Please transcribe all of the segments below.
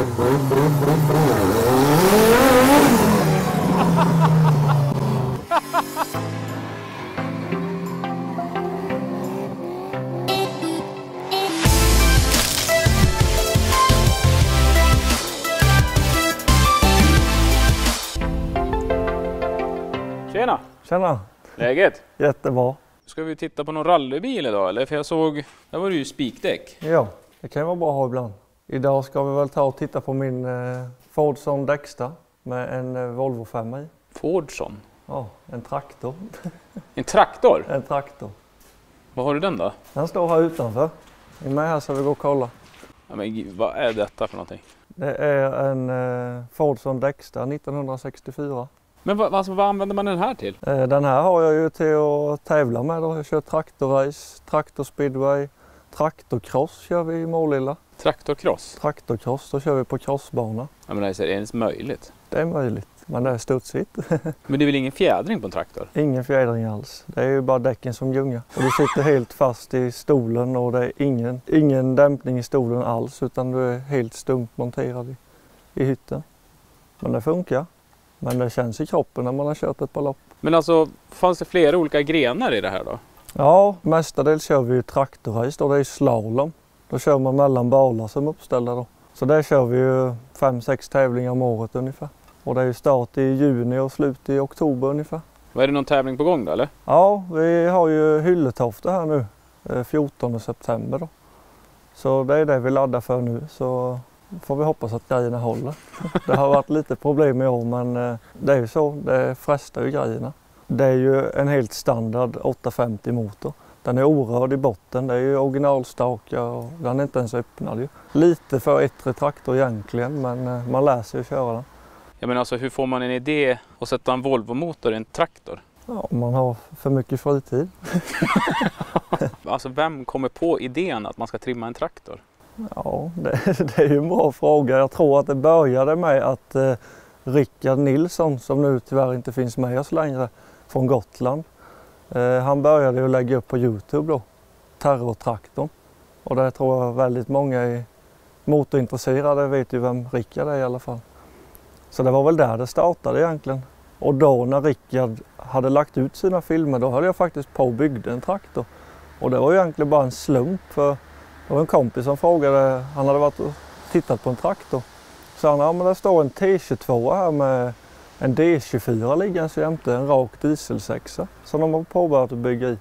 Tjena! Tjena! Läget? Jättebra. Ska vi titta på någon rallybil idag eller? För jag såg, där var det ju spikdäck. Ja, det kan ju vara bra att ha ibland. Idag ska vi väl ta och titta på min Fordson Dexter med en Volvo 5 i. Fordson? Ja, en traktor. En traktor? En traktor. Vad har du den då? Den står här utanför. Är med här så vi går och kolla. Ja, men vad är detta för någonting? Det är en Fordson Dexter 1964. Men vad använder man den här till? Den här har jag ju till att tävla med då. Jag kör traktorrace, traktorspeedway, traktorcross kör vi i Målilla. Traktorcross? Traktorcross, då kör vi på crossbana. Ja, men är det ens möjligt? Det är möjligt, men det är studsigt. Men det är väl ingen fjädring på en traktor? Ingen fjädring alls. Det är ju bara däcken som gungar. Och du sitter helt fast i stolen och det är ingen dämpning i stolen alls utan du är helt stumt monterad i hytten. Men det funkar. Men det känns i kroppen när man har kört ett par lopp. Men alltså, fanns det flera olika grenar i det här då? Ja, mestadels kör vi ju traktorrace då, det är slalom. Då kör man mellan balar som uppställda då. Så där kör vi ju 5-6 tävlingar om året ungefär. Och det är ju start i juni och slut i oktober ungefär. Var det någon tävling på gång då eller? Ja, vi har ju Hylletofta här nu, 14 september då. Så det är det vi laddar för nu. Så får vi hoppas att grejerna håller. Det har varit lite problem i år men det är ju så, det frestar ju grejerna. Det är ju en helt standard 850 motor. Den är orörd i botten, det är ju originalstakar och den är inte ens öppnad ju. Lite för ettre traktor egentligen men man lär sig att köra den. Ja men alltså hur får man en idé att sätta en Volvo-motor i en traktor? Ja, man har för mycket fritid. Alltså vem kommer på idén att man ska trimma en traktor? Ja, det är ju en bra fråga. Jag tror att det började med att Rickard Nilsson, som nu tyvärr inte finns med oss längre, från Gotland. Han började ju lägga upp på YouTube då, Terrortraktorn. Och det tror jag väldigt många är motorintresserade vet ju vem Rickard är i alla fall. Så det var väl där det startade egentligen. Och då när Rickard hade lagt ut sina filmer då hade jag faktiskt på och byggde en traktor. Och det var ju egentligen bara en slump för det var en kompis som frågade, han hade varit och tittat på en traktor. Så han, ja men det står en T22 här med en D24 liggandes jämte, en rak dieselsexa som de har påbörjat att bygga i.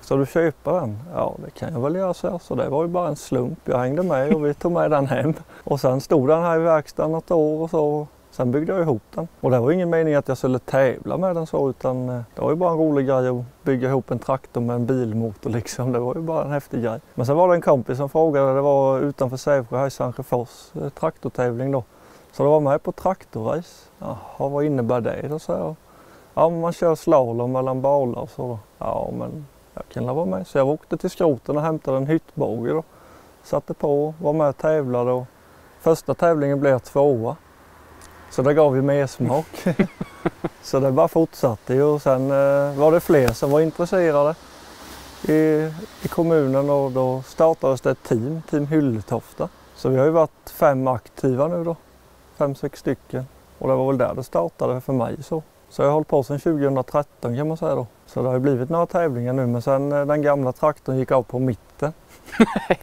Så du köper den? Ja det kan jag väl göra så det var ju bara en slump. Jag hängde med och vi tog med den hem. Och sen stod den här i verkstaden något år och så. Sen byggde jag ihop den. Och det var ingen mening att jag skulle tävla med den så utan det var ju bara en rolig grej att bygga ihop en traktor med en bilmotor liksom. Det var ju bara en häftig grej. Men sen var det en kompis som frågade, det var utanför Sävsjö här i Sandsjöfors, traktortävling då. Så det var med på traktorrace. Jaha, vad innebär det då så jag? Ja men man kör slalom mellan balar och så då. Ja men jag kan vara med. Så jag åkte till skroten och hämtade en hyttbåge då. Satte på, var med och tävlade och första tävlingen blev 2:a. Så det gav ju mer smak. Så det bara fortsatte och sen var det fler som var intresserade i kommunen och då startades det ett team Hylletofta. Så vi har ju varit 5 aktiva nu då, 5-6 stycken. Och det var väl där det startade för mig så. Så jag har hållit på sedan 2013 kan man säga då. Så det har ju blivit några tävlingar nu men sen den gamla traktorn gick av på mitten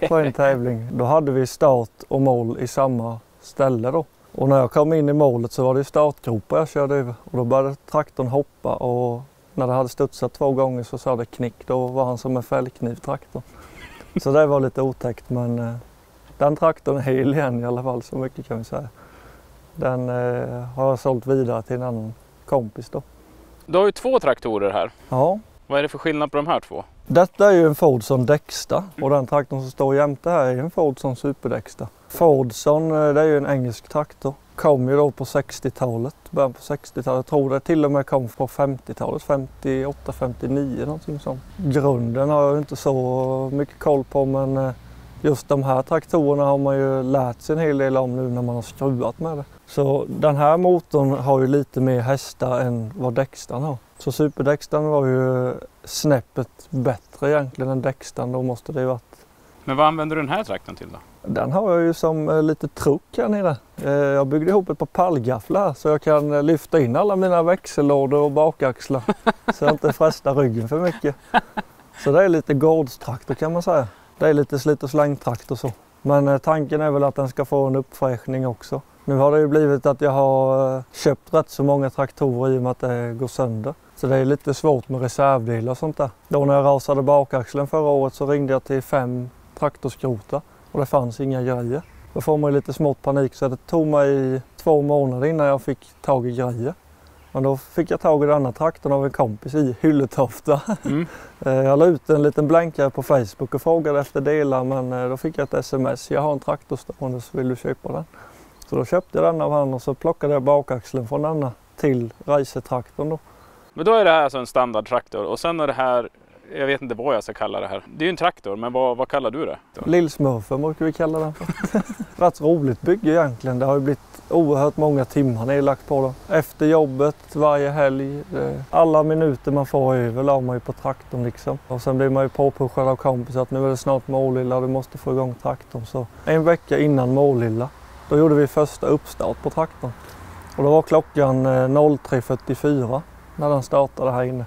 på en tävling. Då hade vi start och mål i samma ställe då. Och när jag kom in i målet så var det startgropar jag körde över och då började traktorn hoppa och när det hade studsat 2 gånger så sa det knick, då var han som en fällknivtraktor. Så det var lite otäckt men den traktorn är hel igen i alla fall, så mycket kan vi säga. Den har jag sålt vidare till en annan kompis då. Du har ju 2 traktorer här. Ja. Vad är det för skillnad på de här 2? Detta är ju en Fordson Dexter och den traktorn som står jämte här är en Fordson Super Dexter. Fordson det är ju en engelsk traktor. Kom ju då på 60-talet, början på 60-talet. Jag tror det till och med kom på 50-talet, 58-59 någonting sånt. Grunden har jag inte så mycket koll på men just de här traktorerna har man ju lärt sig en hel del om nu när man har skruvat med det. Så den här motorn har ju lite mer hästar än vad Dextern har. Så Super Dextern var ju snäppet bättre egentligen än Dextern. Då måste det ju varit Men vad använder du den här traktorn till då? Den har jag ju som lite truck här nere. Jag byggde ihop ett par pallgafflar så jag kan lyfta in alla mina växellådor och bakaxlar så jag inte frestar ryggen för mycket. Så det är lite gårdstraktor kan man säga. Det är lite slit- och slängtraktor så. Men tanken är väl att den ska få en uppfräschning också. Nu har det ju blivit att jag har köpt rätt så många traktorer i och med att det går sönder. Så det är lite svårt med reservdelar och sånt där. Då när jag rasade bakaxeln förra året så ringde jag till 5 traktorskrota och det fanns inga grejer. Då får man ju lite smått panik så det tog mig 2 månader innan jag fick tag i grejer. Men då fick jag tag i den andra traktorn av en kompis i Hylletofta. Jag la ut en liten blänkare på Facebook och frågade efter delar men då fick jag ett sms. Jag har en traktor stående så vill du köpa den? Så då köpte jag den av han och så plockade jag bakaxeln från denna till racertraktorn då. Men då är det här alltså en standardtraktor och sen är det här, jag vet inte vad jag ska kalla det här. Det är ju en traktor, men vad kallar du det? Lillsmurfen brukar vi kalla den för. Rätt roligt bygge egentligen. Det har ju blivit oerhört många timmar nedlagt på det. Efter jobbet, varje helg, alla minuter man får över la man ju på traktorn liksom. Och sen blir man ju påpushad av kompis att nu är det snart Målilla, du måste få igång traktorn. Så en vecka innan Målilla, då gjorde vi första uppstart på traktorn. Och då var klockan 03.44 när den startade här inne.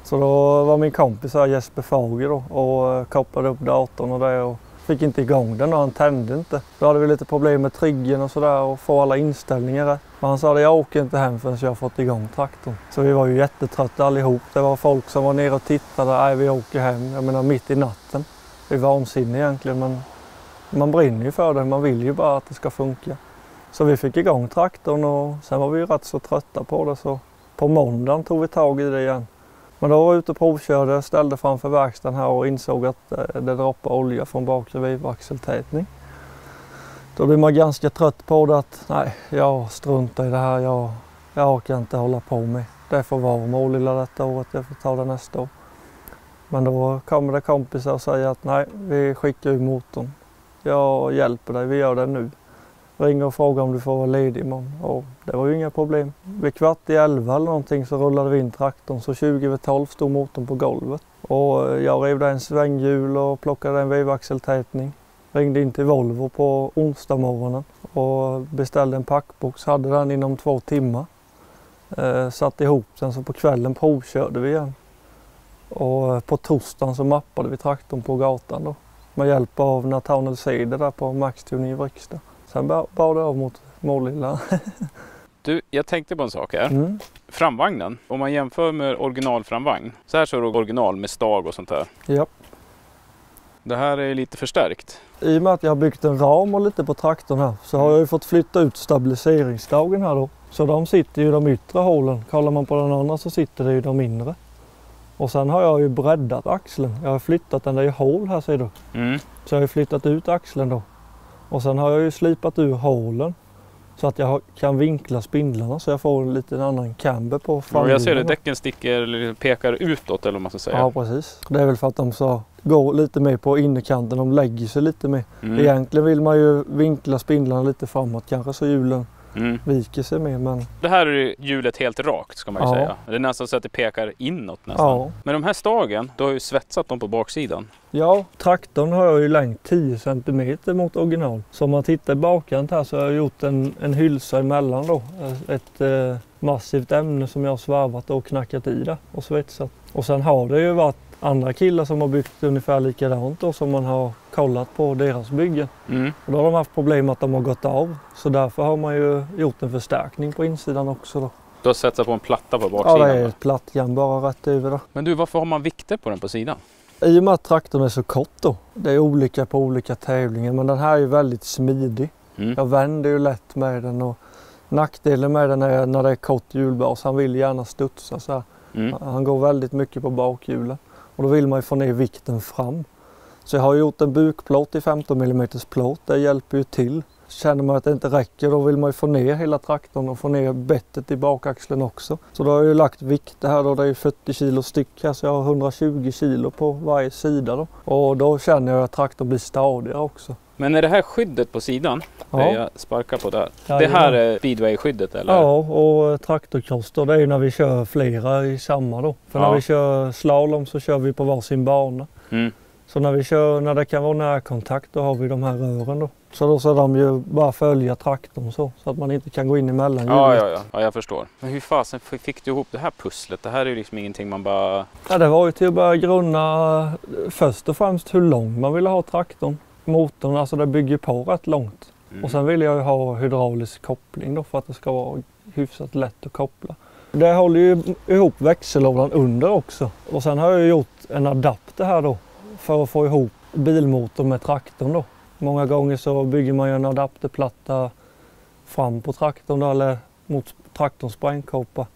Så då var min kompis här, Jesper Fager då, och kopplade upp datorn och det och fick inte igång den och han tände inte. Då hade vi lite problem med triggen och sådär och få alla inställningar rätt. Men han sa att jag åker inte hem förrän jag har fått igång traktorn. Så vi var ju jättetrötta allihop. Det var folk som var nere och tittade, nej vi åker hem, jag menar mitt i natten. Det är vansinne egentligen men man brinner ju för det, man vill ju bara att det ska funka. Så vi fick igång traktorn och sen var vi ju rätt så trötta på det så på måndagen tog vi tag i det igen. Men då var jag ute och provkörde, ställde framför verkstaden här och insåg att det droppade olja från bakre vivvaxeltätning. Då blir man ganska trött på det att nej, jag struntar i det här, jag orkar inte hålla på med. Det får vara Målilla detta året, jag får ta det nästa år. Men då kommer det kompisar och säger att nej, vi skickar ur motorn. Jag hjälper dig, vi gör det nu. Ringer och frågar om du får vara ledig imorgon. Och det var ju inga problem. Vid 11:15 eller någonting så rullade vi in traktorn. Så 20:12 stod motorn på golvet. Och jag revde en svänghjul och plockade en vevaxeltätning. Ringde in till Volvo på onsdag morgonen och beställde en packbox. Hade den inom 2 timmar. Satte ihop den så på kvällen provkörde vi igen. Och på torsdagen så mappade vi traktorn på gatan då. Med hjälp av Nathaniel Seder där på Maxtuning i Vrikstad. Sen bar det av mot Målilla. Du, jag tänkte på en sak här. Framvagnen, om man jämför med originalframvagn. Så här så är det original med stag och sånt här. Ja. Det här är lite förstärkt. I och med att jag har byggt en ram och lite på traktorn här så har jag ju fått flytta ut stabiliseringsstagen här då. Så de sitter ju i de yttre hålen. Kollar man på den andra så sitter det i de inre. Och sen har jag ju breddat axeln. Jag har flyttat den där i hål här ser du. Så jag har ju flyttat ut axeln då. Och sen har jag ju slipat ur hålen så att jag kan vinkla spindlarna så jag får en lite annan camber på framhjulen. Jag ser det, däcken sticker eller pekar utåt eller vad man ska säga. Ja precis. Det är väl för att de så går lite mer på innerkanten, de lägger sig lite mer. Egentligen vill man ju vinkla spindlarna lite framåt kanske så hjulen viker sig mer. Men... Det här är hjulet helt rakt ska man ju säga. Det är nästan så att det pekar inåt nästan. Ja. Men de här stagen, du har ju svetsat dem på baksidan. Ja, traktorn har jag ju längt 10 cm mot original. Så om man tittar i bakkant här så har jag gjort en hylsa emellan då. Ett massivt ämne som jag har svarvat och knackat i det och svetsat. Och sen har det ju varit andra killar som har byggt ungefär likadant då, som man har kollat på deras byggen. Och då har de haft problem att de har gått av. Så därför har man ju gjort en förstärkning på insidan också då. Du har satt på en platta på baksidan? Ja, det är ett plattjärn bara rätt över då. Men du, varför har man vikter på den på sidan? I och med att traktorn är så kort då. Det är olika på olika tävlingar men den här är ju väldigt smidig. Jag vänder ju lätt med den och nackdelen med den är när det är kort hjulbas. Han vill gärna studsa så här. Han går väldigt mycket på bakhjulen. Och då vill man ju få ner vikten fram. Så jag har gjort en bukplåt i 15 mm plåt. Det hjälper ju till. Känner man att det inte räcker då vill man ju få ner hela traktorn och få ner bettet i bakaxeln också. Så då har jag ju lagt vikter här då. Det är 40 kilo styck här så jag har 120 kilo på varje sida då. Och då känner jag att traktorn blir stadigare också. Men är det här skyddet på sidan? Ja. Jag sparkar på där. Ja, det här är speedway-skyddet eller? Ja, och traktorkross då, det är ju när vi kör flera i samma då. För när vi kör slalom så kör vi på varsin bana. Så när vi kör, när det kan vara närkontakt, då har vi de här rören då. Så då ska de ju bara följa traktorn så att man inte kan gå in emellan hjulet. Ja, jag förstår. Men hur fasen fick du ihop det här pusslet? Det här är ju liksom ingenting man bara... Ja, det var ju till att börja grunna först och främst hur lång man ville ha traktorn. Motorn, alltså det bygger på rätt långt. Och sen vill jag ju ha hydraulisk koppling då för att det ska vara hyfsat lätt att koppla. Det håller ju ihop växellådan under också. Och sen har jag gjort en adapter här då för att få ihop bilmotorn med traktorn då. Många gånger så bygger man ju en adapterplatta fram på traktorn då, eller mot traktorns sprängkåpa.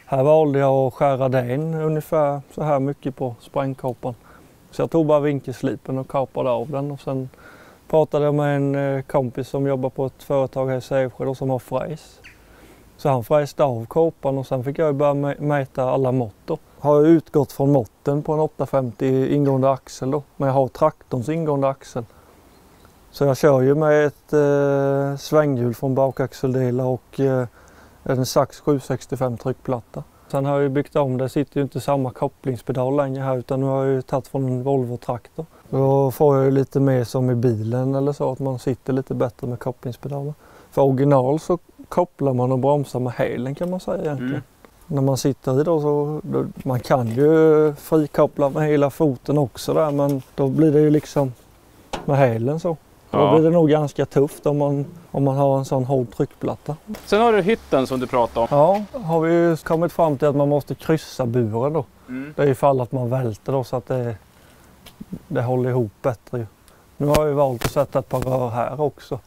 Här valde jag att skära det in ungefär så här mycket på sprängkåpan. Så jag tog bara vinkelslipen och kapade av den och sen pratade jag med en kompis som jobbar på ett företag här i Sävsjö som har fräs. Så han fräste av kåpan och sen fick jag börja mäta alla mått då. Har jag utgått från måtten på en 850 ingående axel då, men jag har traktorns ingående axel. Så jag kör ju med ett svänghjul från bakaxeldelar och en Sachs 765 tryckplatta. Sen har jag ju byggt om, det sitter ju inte samma kopplingspedal längre här utan nu har jag ju tagit från en Volvo-traktor. Då får jag ju lite mer som i bilen eller så, att man sitter lite bättre med kopplingspedaler. För original så kopplar man och bromsar med hälen kan man säga egentligen. När man sitter i då man kan ju frikoppla med hela foten också där, men då blir det ju liksom med hälen så. Ja. Då blir det nog ganska tufft om man har en sån hård tryckplatta. Sen har du hytten som du pratade om. Ja, har vi ju kommit fram till att man måste kryssa buren då. Det är ifall att man välter då så att det håller ihop bättre. Nu har jag valt att sätta ett par rör här också.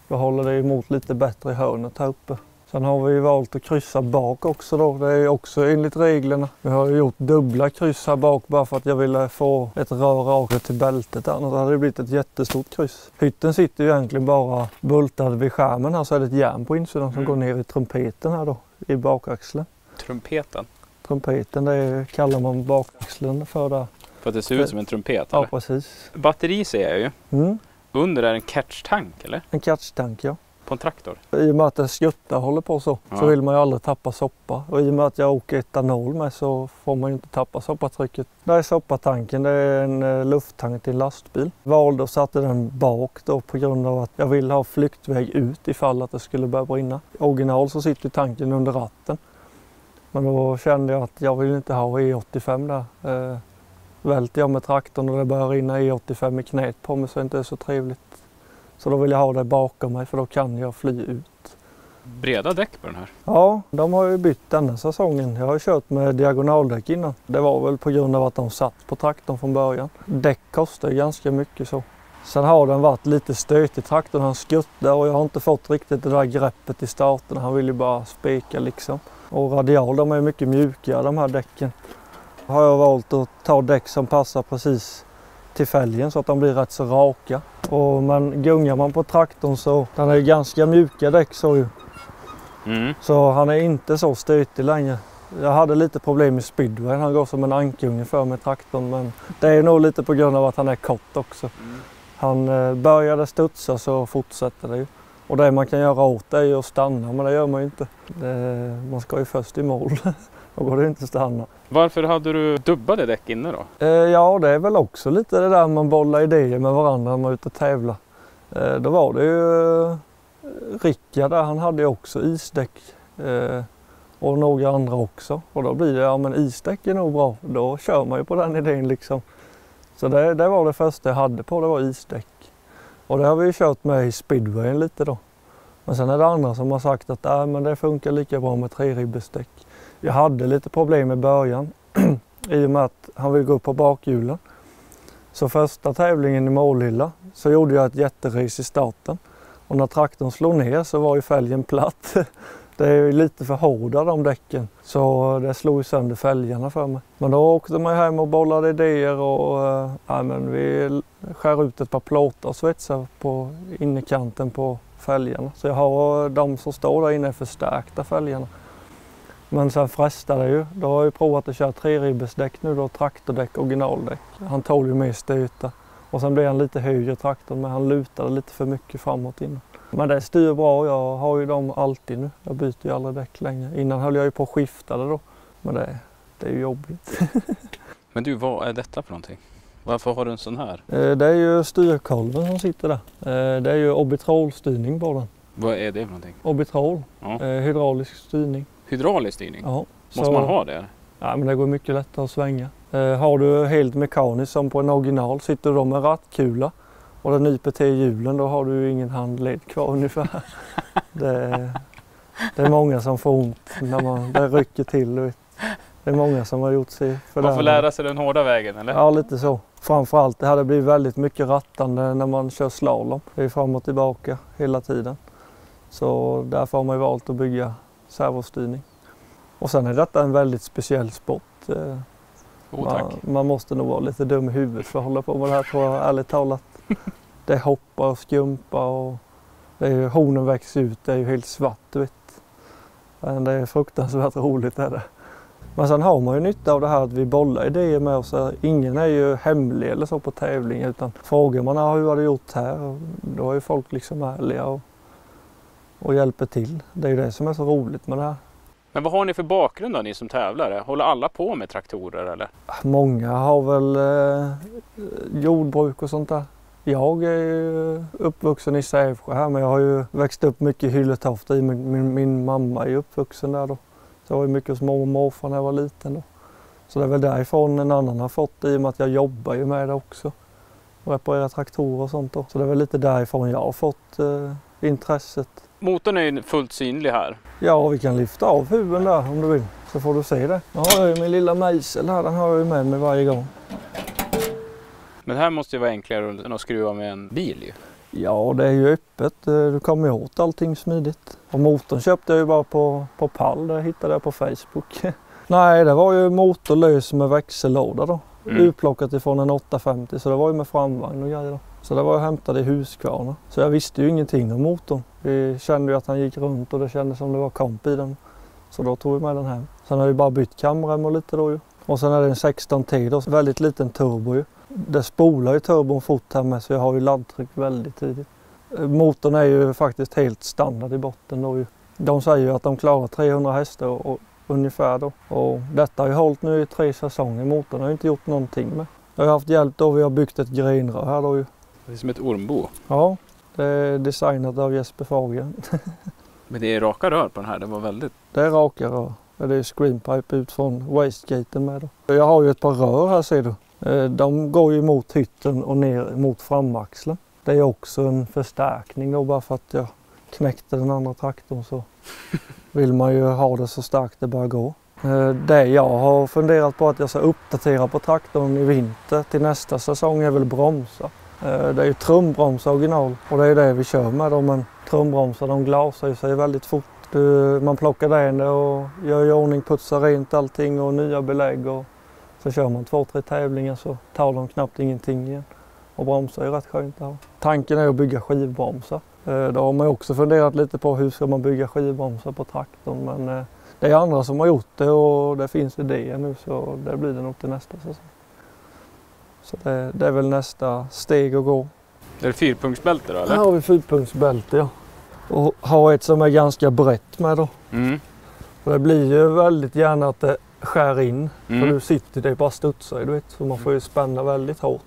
Då håller det emot lite bättre i hörnet här uppe. Sen har vi valt att kryssa bak också då. Det är också enligt reglerna. Vi har gjort dubbla kryss här bak bara för att jag ville få ett rör rakt till bältet. Annars hade det blivit ett jättestort kryss. Hytten sitter ju egentligen bara bultad vid skärmen här, så är det ett järn på insidan som går ner i trumpeten här då. I bakaxeln. Trumpeten? Trumpeten, det kallar man bakaxeln för där. För att det ser ut som en trumpet? Ja, eller? Precis. Batteri ser jag ju. Under är en catch-tank eller? En catch-tank, ja. På en traktor? I och med att det skuttar håller på så vill man ju aldrig tappa soppa. Och i och med att jag åker etanol med så får man ju inte tappa soppatrycket. Där är soppatanken, det är en lufttank till en lastbil. Valde och satte den bak då på grund av att jag vill ha flyktväg ut ifall att det skulle börja brinna. Original så sitter tanken under ratten. Men då kände jag att jag vill inte ha E85 där. Välter jag med traktorn och det börjar rinna E85 i knät på mig så är det inte så trevligt. Så då vill jag ha det bakom mig för då kan jag fly ut. Breda däck på den här? Ja, de har ju bytt denna säsongen. Jag har kört med diagonaldäck innan. Det var väl på grund av att de satt på traktorn från början. Däck kostar ju ganska mycket så. Sen har den varit lite stötig traktorn, han skuttar och jag har inte fått riktigt det där greppet i starten. Han vill ju bara speka liksom. Och radial, de är mycket mjukare de här däcken. Har jag valt att ta däck som passar precis till fälgen så att de blir rätt så raka. Men gungar man på traktorn så den är ganska mjuka däck så ju. Så han är inte så stötig längre. Jag hade lite problem med speedway, han går som en ankunge för med traktorn men det är nog lite på grund av att han är kort också. Han började studsa så fortsätter det ju. Och det man kan göra åt det är ju att stanna, men det gör man ju inte. Man ska ju först i mål. Då går det inte att stanna. Varför hade du dubbade däck inne då? Ja, det är väl också lite det där man bollar idéer med varandra när man är ute och tävlar. Då var det ju Rickard där, han hade ju också isdäck. Och några andra också. Och då blir det, ja men isdäck är nog bra. Då kör man ju på den idén liksom. Så det var det första jag hade på, det var isdäck. Och det har vi ju kört med i speedwayen lite då. Men sen är det andra som har sagt att men det funkar lika bra med 3-ribbesdäck. Jag hade lite problem i början i och med att han vill gå upp på bakhjulen. Så första tävlingen i Målilla så gjorde jag ett jätteris i starten. Och när traktorn slog ner så var ju fälgen platt. Det är ju lite för hårda de däcken. Så det slog ju sönder fälgarna för mig. Men då åkte man hem och bollade idéer och vi skär ut ett par plåtar och svetsar på innerkanten på fälgarna. Så jag har de som står där inne förstärkta fälgarna. Men sen frestade det ju. Då har jag provat att köra 3-ribbesdäck nu då, traktordäck, originaldäck. Han tål ju mer stöta. Och sen blev han lite högre traktorn men han lutade lite för mycket framåt innan. Men det styr bra, jag har ju dem alltid nu. Jag byter ju aldrig däck längre. Innan höll jag ju på att skifta det då. Men det är ju jobbigt. Men du, vad är detta för någonting? Varför har du en sån här? Det är ju styrkolven som sitter där. Det är ju orbitrolstyrning på den. Vad är det för någonting? Orbitrol, Ja. hydraulisk styrning. Hydraulisk styrning? Ja. Måste man ha det? Ja, men det går mycket lättare att svänga. Har du helt mekaniskt som på en original, sitter du då med rattkula och den nyper till hjulen, då har du ingen handled kvar ungefär. Det är många som får ont när det rycker till. Vet. Det är många som har gjort sig för det. Man får lära sig den hårda vägen, eller? Ja, lite så. Framförallt det hade blivit väldigt mycket rattande när man kör slalom. Det är fram och tillbaka hela tiden. Så därför har man ju valt att bygga servostyrning. Och sen är detta en väldigt speciell sport. Man måste nog vara lite dum i huvudet för att hålla på med det här, tror jag, ärligt talat. Det hoppar och skumpar och hornen växer ut, det är ju helt svart, du vet. Men det är fruktansvärt roligt är det. Men sen har man ju nytta av det här att vi bollar idéer med oss. Ingen är ju hemlig eller så på tävling, utan frågar man hur har du gjort här, då är ju folk liksom ärliga och hjälper till. Det är ju det som är så roligt med det här. Men vad har ni för bakgrund då, ni som tävlare? Håller alla på med traktorer eller? Många har väl jordbruk och sånt där. Jag är ju uppvuxen i Sävsjö här, men jag har ju växt upp mycket i Hylletofta. Min mamma är uppvuxen där då. Så jag var ju mycket hos mormor och morfar när jag var liten då. Så det är väl därifrån en annan har fått det, i och med att jag jobbar ju med det också. Och reparerar traktorer och sånt då. Så det är väl lite därifrån jag har fått intresset. Motorn är ju fullt synlig här. Ja, vi kan lyfta av huven där om du vill, så får du se det. Nu har jag ju min lilla mejsel här, den har jag ju med mig varje gång. Men det här måste ju vara enklare än att skruva med en bil ju. Ja, det är ju öppet. Du kommer ju åt allting smidigt. Och motorn köpte jag ju bara på pall, det hittade jag på Facebook. Nej, det var ju motorlös med växellåda då. Utplockat ifrån en 850, så det var ju med framvagn och grejer då. Så det var jag hämtade i Huskvarna. Så jag visste ju ingenting om motorn. Vi kände ju att han gick runt och det kändes som det var komp i den. Så då tog vi med den här. Sen har vi bara bytt kamrem och lite då ju. Och sen är det en 16T då, väldigt liten turbo ju. Det spolar ju turbon fort här med, så jag har ju laddtryck väldigt tidigt. Motorn är ju faktiskt helt standard i botten då ju. De säger ju att de klarar 300 hästar och ungefär då. Och detta har ju hållit nu i 3 säsonger. Motorn har ju inte gjort någonting med. Jag har haft hjälp då, vi har byggt ett grenrör här då ju. Det är som ett ormbo. Ja, det är designat av Jesper Fagen. Men det är raka rör på den här, det var väldigt... Det är raka rör. Det är screenpipe ut från wastegaten med då. Jag har ju ett par rör här, ser du. De går ju mot hytten och ner mot framaxeln. Det är också en förstärkning då, bara för att jag knäckte den andra traktorn, så vill man ju ha det så starkt det bara går. Det jag har funderat på att jag ska uppdatera på traktorn i vinter till nästa säsong är väl bromsar. Det är ju trumbromsar original och det är det vi kör med då, men trumbromsar de glasar ju sig väldigt fort. Man plockar det och gör i ordning, putsar rent allting och nya belägg, och så kör man 2-3 tävlingar så tar de knappt ingenting igen. Och bromsar är rätt skönt att ha. Tanken är att bygga skivbromsar. Då har man också funderat lite på hur ska man bygga skivbromsar på traktorn, men det är andra som har gjort det och det finns idéer nu, så det blir det nog till nästa säsong. Så det är väl nästa steg att gå. Är det 4-punktsbälte då eller? Här har vi 4-punktsbälte, ja. Och ha ett som är ganska brett med då. Och det blir ju väldigt gärna att det skär in. För du sitter, det bara studsar, du vet. Så man får ju spänna väldigt hårt.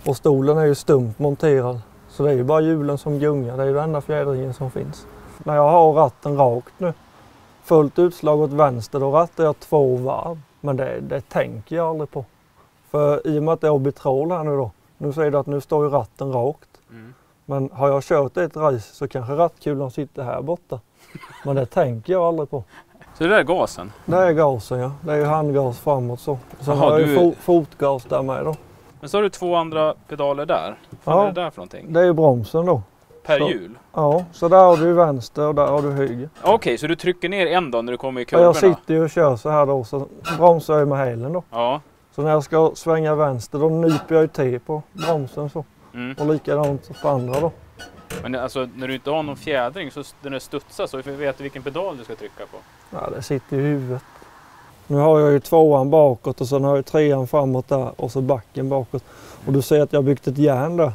Och stolen är ju stumt monterad. Så det är ju bara hjulen som gungar. Det är ju den enda fjädringen som finns. När jag har ratten rakt nu, fullt utslag åt vänster, då rattar jag 2 varv. Men det tänker jag aldrig på. För i och med att det är orbitrol här nu då. Nu säger du att nu står ju ratten rakt. Men har jag kört ett race så kanske rattkulan sitter här borta. Men det tänker jag aldrig på. Så det där är gasen? Det är gasen, ja. Det är ju handgas framåt så. Sen har jag ju fotgas där med då. Men så har du 2 andra pedaler där. Vad är det där för någonting? Det är ju bromsen då. Per hjul? Ja, så där har du vänster och där har du höger. Okej, så du trycker ner en då när du kommer i kurvorna? Jag sitter ju och kör så här då, så bromsar jag med hälen då. Ja. Så när jag ska svänga vänster då nyper jag ju till på bromsen så. Och likadant på andra då. Men alltså när du inte har någon fjädring så den är studsar, så vet du vilken pedal du ska trycka på? Ja, det sitter i huvudet. Nu har jag ju 2:an bakåt och sen har jag 3:an framåt där och så backen bakåt. Och du ser att jag har byggt ett järn där.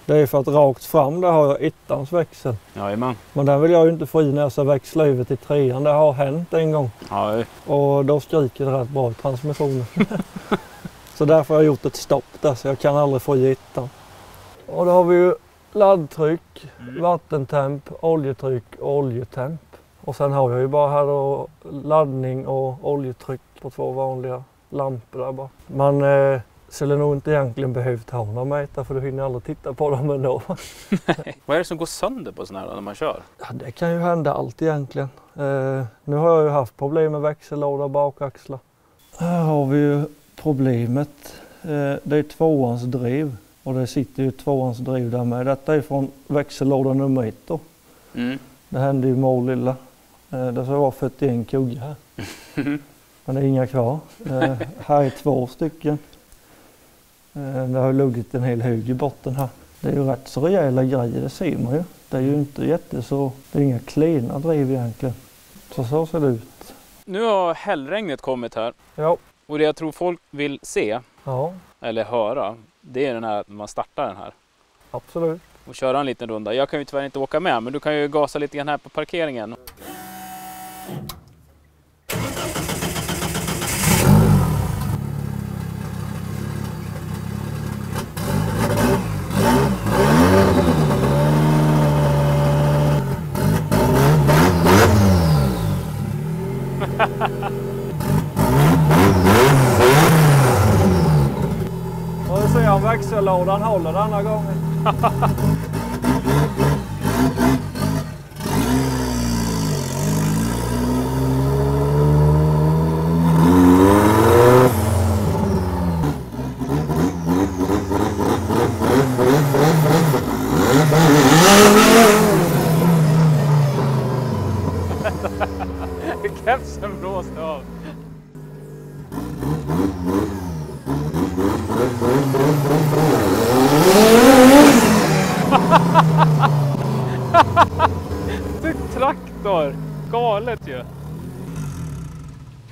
Det är för att rakt fram där har jag 1:ans växel. Jajamän. Men den vill jag ju inte få i när jag ska växla över till 3:an. Det har hänt en gång. Ja. Och då skriker det rätt bra i transmissionen. Så därför har jag gjort ett stopp där så jag kan aldrig få gittan. Och då har vi ju laddtryck, vattentemp, oljetryck och oljetemp. Och sen har jag ju bara här då laddning och oljetryck på 2 vanliga lampor där bara. Man skulle nog inte egentligen behövt ha några mätare för du hinner aldrig titta på dem ändå. Vad är det som går sönder på sådana här när man kör? Ja, det kan ju hända allt egentligen. Nu har jag ju haft problem med växellåda och bakaxlar. Här har vi ju problemet. Det är 2ans driv och det sitter ju 2ans driv där med. Detta är från växellåda nummer 1 då. Det hände ju mållilla. Det ska vara 41 kuggar här. Men det är inga kvar. Här är 2 stycken. Det har ju luggit en hel hög i botten här. Det är ju rätt så rejäla grejer, det ser man ju. Det är ju inte så, det är inga klena driv egentligen. Så ser det ut. Nu har hällregnet kommit här. Ja. Och det jag tror folk vill se, Ja, eller höra, det är den här när man startar den här. absolut. Och köra en liten runda. Jag kan ju tyvärr inte åka med, men du kan ju gasa lite grann här på parkeringen. Och så ser om växellådan håller denna gången. Kepsen blåste av. Traktor! Galet ju!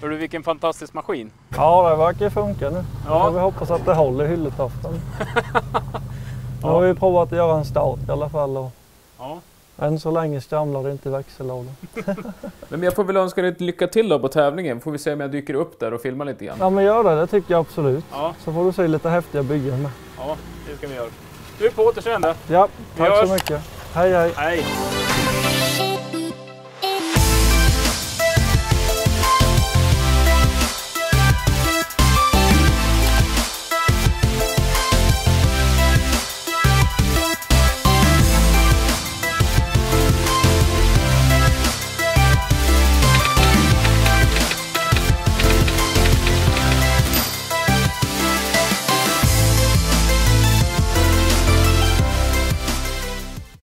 Hör du vilken fantastisk maskin? Ja, det verkar funka nu. Ja. Vi hoppas att det håller hylletoften. Nu har vi provat att göra en start i alla fall. Och Ja. än så länge skramlar det inte i växellådan. Men jag får väl önska dig lycka till då på tävlingen. Får vi se om jag dyker upp där och filmar lite grann. Ja, men gör det tycker jag absolut. Ja. Så får du se lite häftiga byggen med. Ja, det ska vi göra. Du är på återseende. Ja, Vi tack hörs. så mycket. Hej hej. Hej!